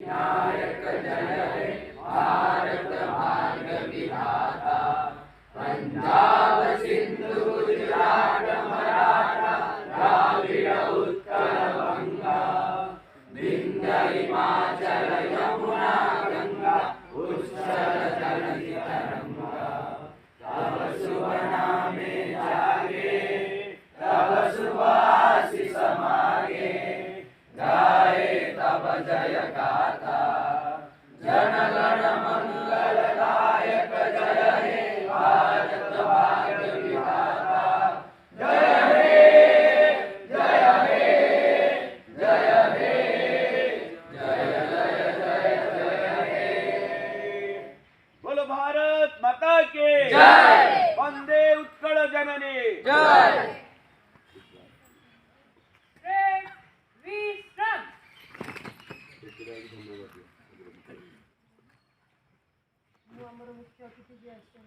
नायक जय हे भारत भाग्य विधाता। पंजाब सिंधु गुजरात मराठा द्राविड़ उत्कल बंगा। विंध्य हिमाचल यमुना गंगा उच्चल जलधि तरंगा। तब शुभ नामे जागे तब शुभ आशीष मागे। गाए तब जय गाथा जन गण मंगल दायक। जय हे भारत भाग्य विधाता। जय हे जय हे जय हे जय जय जय जय हे। बोलो भारत माता के जय। वंदे उत्कल जननी जय। ଆମର ମୁଖ୍ୟ ଅତିଥି ଯିଏ ଆସିଛନ୍ତି